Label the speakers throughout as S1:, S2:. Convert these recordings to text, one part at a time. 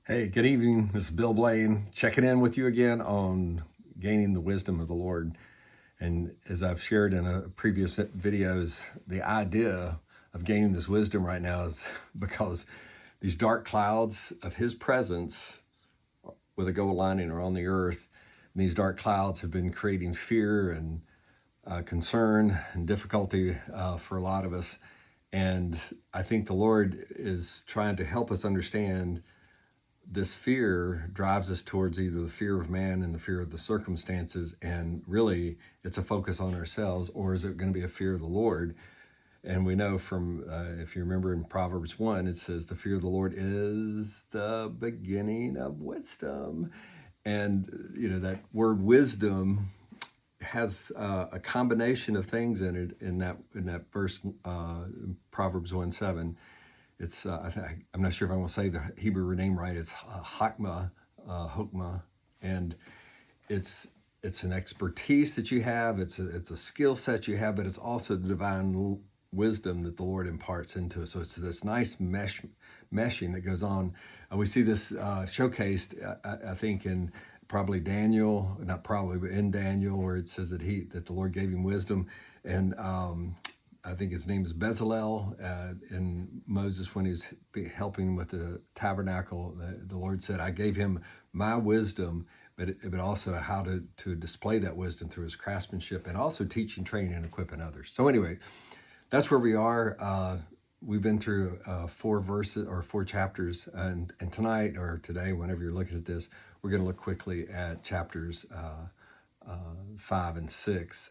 S1: Hey, good evening. This is Bill Blaine checking in with you again on gaining the wisdom of the Lord. And as I've shared in previous videos, the idea of gaining this wisdom right now is because these dark clouds of His presence with a gold lining are on the earth. And these dark clouds have been creating fear and concern and difficulty for a lot of us. And I think the Lord is trying to help us understand this fear drives us towards either the fear of man and the fear of the circumstances, and really it's a focus on ourselves, or is it going to be a fear of the Lord? And we know from, if you remember in Proverbs 1, it says, the fear of the Lord is the beginning of wisdom. And, that word wisdom has a combination of things in it in that verse, Proverbs 1:7. It's I'm not sure if I'm going to say the Hebrew name right. It's Hokmah, and it's an expertise that you have. It's a skill set you have, but it's also the divine wisdom that the Lord imparts into us. So it's this nice meshing that goes on. We see this showcased, I think, in probably Daniel, not probably, but in Daniel, where it says that the Lord gave him wisdom, and I think his name is Bezalel, and Moses, when he was helping with the tabernacle, the Lord said, I gave him my wisdom, but also how to display that wisdom through his craftsmanship, and also teaching, training, and equipping others. So anyway, that's where we are. We've been through 4 chapters, and tonight or today, whenever you're looking at this, we're going to look quickly at chapters 5 and 6.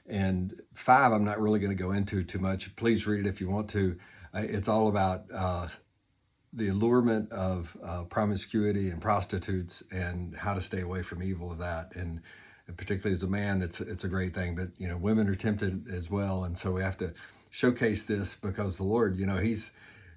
S1: And 5, I'm not really going to go into too much. Please read it if you want to. It's all about the allurement of promiscuity and prostitutes, and how to stay away from evil of that. And particularly as a man, it's a great thing. But women are tempted as well, and so we have to showcase this, because the Lord,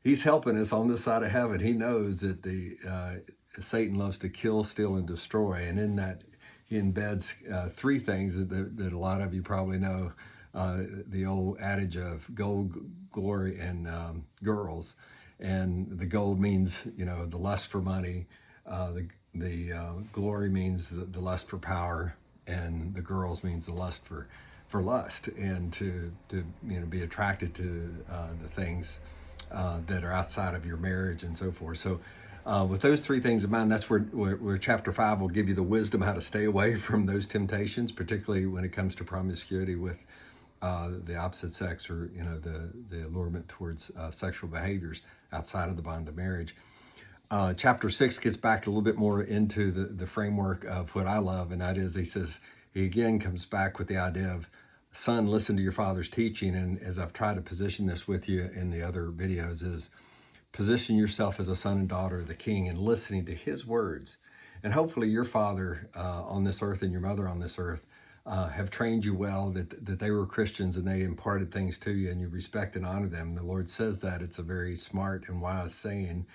S1: He's helping us on this side of heaven. He knows that Satan loves to kill, steal, and destroy, and in that he embeds 3 things that a lot of you probably know. The old adage of gold, glory, and girls. And the gold means, the lust for money. The glory means the lust for power, and the girls means the lust for lust, and to be attracted to the things that are outside of your marriage and so forth. So with those 3 things in mind, that's where chapter 5 will give you the wisdom how to stay away from those temptations, particularly when it comes to promiscuity with the opposite sex, or the allurement towards sexual behaviors outside of the bond of marriage. Chapter 6 gets back a little bit more into the framework of what I love, and that is, he again comes back with the idea of, son, listen to your father's teaching. And as I've tried to position this with you in the other videos, is position yourself as a son and daughter of the King and listening to his words. And hopefully your father on this earth and your mother on this earth have trained you well, that they were Christians and they imparted things to you, and you respect and honor them. The Lord says that. It's a very smart and wise saying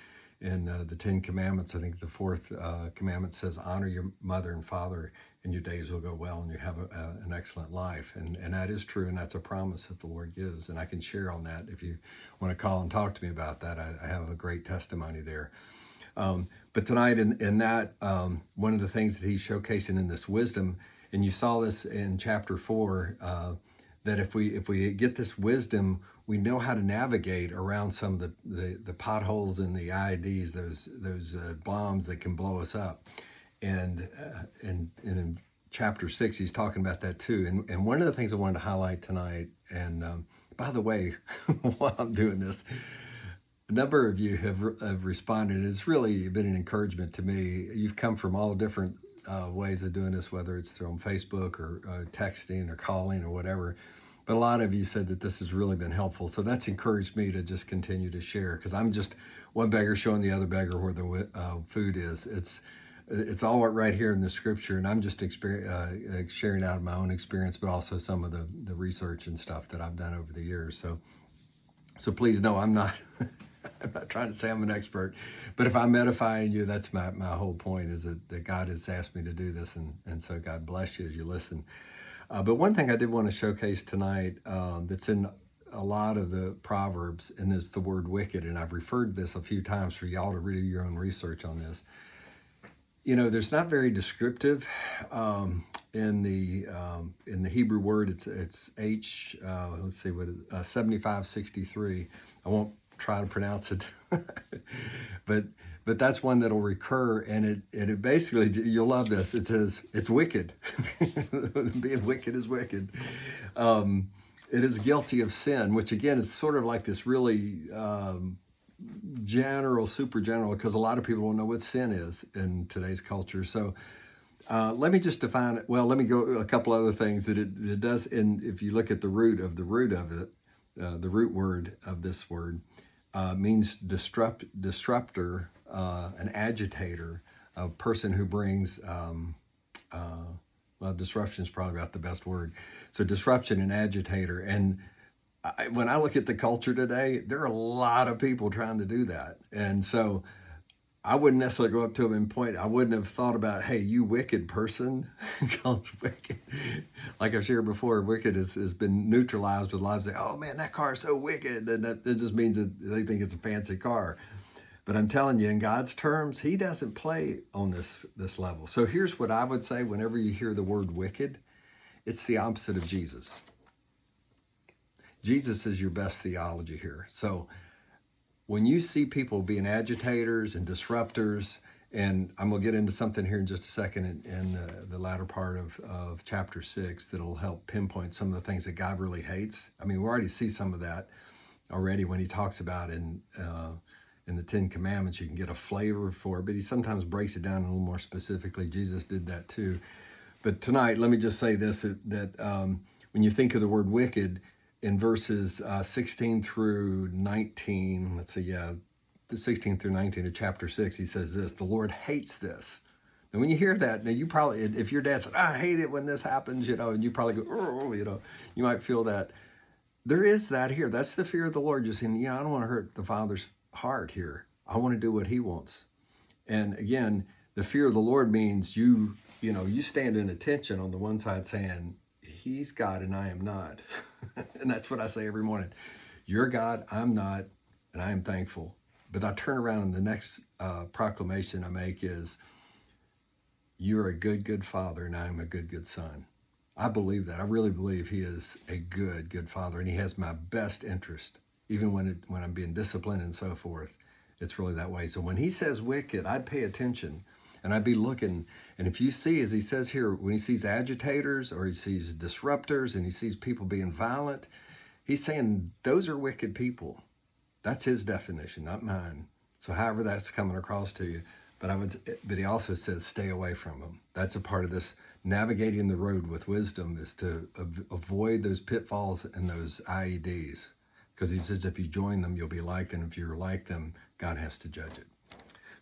S1: in the 10 Commandments. I think the 4th commandment says, honor your mother and father, and your days will go well, and you have an excellent life. And that is true, and that's a promise that the Lord gives. And I can share on that if you want to call and talk to me about that. I have a great testimony there. But tonight in that, one of the things that he's showcasing in this wisdom, and you saw this in chapter 4, that if we get this wisdom, we know how to navigate around some of the potholes and the IEDs, those bombs that can blow us up. And in chapter 6, he's talking about that too. And one of the things I wanted to highlight tonight, and by the way, while I'm doing this, a number of you have responded. It's really been an encouragement to me. You've come from all different ways of doing this, whether it's through on Facebook or texting or calling or whatever. But a lot of you said that this has really been helpful. So that's encouraged me to just continue to share, because I'm just one beggar showing the other beggar where the food is. It's all right here in the scripture, and I'm just sharing out of my own experience, but also some of the research and stuff that I've done over the years. So please know I'm not I'm not trying to say I'm an expert, but if I'm edifying you, that's my whole point, is that God has asked me to do this, and so God bless you as you listen. But one thing I did want to showcase tonight, that's in a lot of the Proverbs, and it's the word wicked. And I've referred this a few times for y'all to do your own research on this. There's not very descriptive in the Hebrew word. It's H. Let's see what 7563. I won't try to pronounce it, but that's one that'll recur, and it basically, you'll love this. It says it's wicked. Being wicked is wicked. It is guilty of sin, which again is sort of like this really super general, because a lot of people don't know what sin is in today's culture. So let me just define it. Well, let me go a couple other things that it does. And if you look at the root of it, the root word of this word means disruptor, an agitator, a person who brings, well, disruption is probably about the best word. So disruption and agitator. And when I look at the culture today, there are a lot of people trying to do that. And so I wouldn't necessarily go up to them and point. I wouldn't have thought about, hey, you wicked person. God's wicked. Like I've shared before, wicked has been neutralized with lives. Say, oh man, that car is so wicked. And that just means that they think it's a fancy car. But I'm telling you, in God's terms, he doesn't play on this level. So here's what I would say whenever you hear the word wicked, it's the opposite of Jesus. Jesus is your best theology here. So when you see people being agitators and disruptors, and I'm going to get into something here in just a second in the latter part of chapter 6 that'll help pinpoint some of the things that God really hates. I mean, we already see some of that already when he talks about in the Ten Commandments. You can get a flavor for it, but he sometimes breaks it down a little more specifically. Jesus did that too. But tonight, let me just say this, that when you think of the word wicked, in verses 16 through 19, the 16 through 19 of chapter 6, he says this: the Lord hates this. And when you hear that, now you probably, if your dad said, I hate it when this happens, and you probably go, oh, you might feel that. There is that here. That's the fear of the Lord. Just saying, I don't want to hurt the Father's heart here. I want to do what he wants. And again, the fear of the Lord means you stand in attention on the one side saying, he's God and I am not. And that's what I say every morning. You're God, I'm not, and I am thankful. But I turn around and the next proclamation I make is, you're a good, good father, and I am a good, good son. I believe that. I really believe he is a good, good father, and he has my best interest, even when I'm being disciplined and so forth. It's really that way. So when he says wicked, I'd pay attention. And I'd be looking, and if you see, as he says here, when he sees agitators or he sees disruptors and he sees people being violent, he's saying those are wicked people. That's his definition, not mine. So however that's coming across to you, but he also says stay away from them. That's a part of this navigating the road with wisdom, is to avoid those pitfalls and those IEDs. Because he says if you join them, you'll be like them. If you're like them, God has to judge it.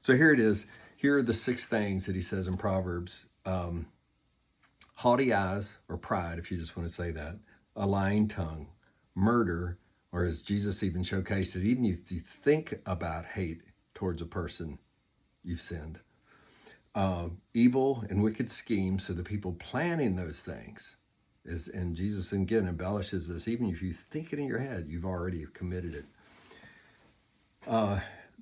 S1: So here it is. Here are the 6 things that he says in Proverbs. Haughty eyes, or pride, if you just want to say that. A lying tongue. Murder, or as Jesus even showcased it, even if you think about hate towards a person, you've sinned. Evil and wicked schemes, so the people planning those things. And Jesus again embellishes this. Even if you think it in your head, you've already committed it.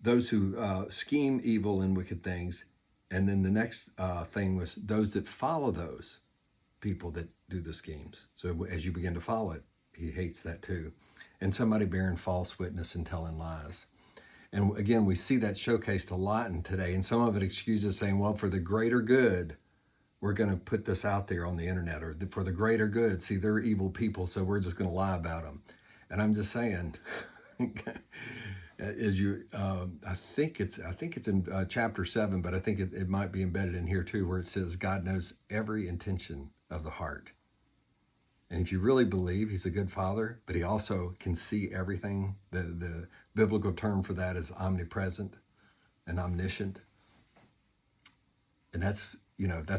S1: Those who scheme evil and wicked things. And then the next thing was those that follow those people that do the schemes. So as you begin to follow it, he hates that too. And somebody bearing false witness and telling lies. And again, we see that showcased a lot in today. And some of it excuses saying, well, for the greater good, we're going to put this out there on the internet, or for the greater good. See, they're evil people, so we're just going to lie about them. And I'm just saying, I think it's in chapter 7, but I think it might be embedded in here too, where it says God knows every intention of the heart. And if you really believe he's a good father, but he also can see everything, the biblical term for that is omnipresent and omniscient. And that's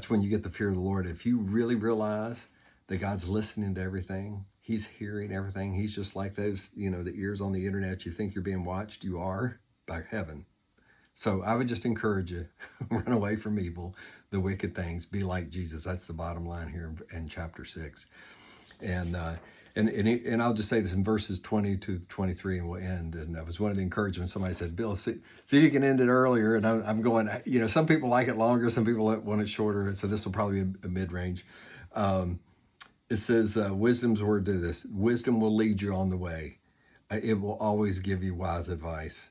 S1: when you get the fear of the Lord. If you really realize that God's listening to everything, he's hearing everything. He's just like those, the ears on the internet. You think you're being watched, you are, by heaven. So I would just encourage you, run away from evil, the wicked things, be like Jesus. That's the bottom line here in chapter 6. And And I'll just say this in verses 20 to 23, and we'll end. And that was one of the encouragements. Somebody said, Bill, see if you can end it earlier. And I'm going, some people like it longer, some people want it shorter. So this will probably be a mid-range. It says, wisdom's word to this: wisdom will lead you on the way. It will always give you wise advice.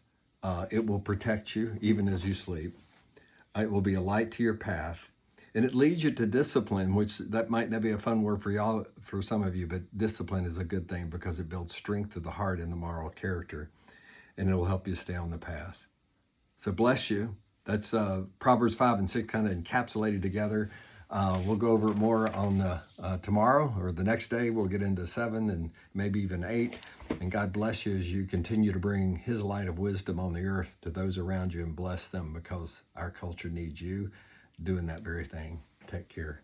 S1: It will protect you even as you sleep. It will be a light to your path. And it leads you to discipline, which that might not be a fun word for y'all, for some of you, but discipline is a good thing because it builds strength of the heart and the moral character, and it will help you stay on the path. So bless you. That's Proverbs 5 and 6 kind of encapsulated together. We'll go over it more on tomorrow or the next day. We'll get into 7 and maybe even 8. And God bless you as you continue to bring his light of wisdom on the earth to those around you and bless them, because our culture needs you doing that very thing. Take care.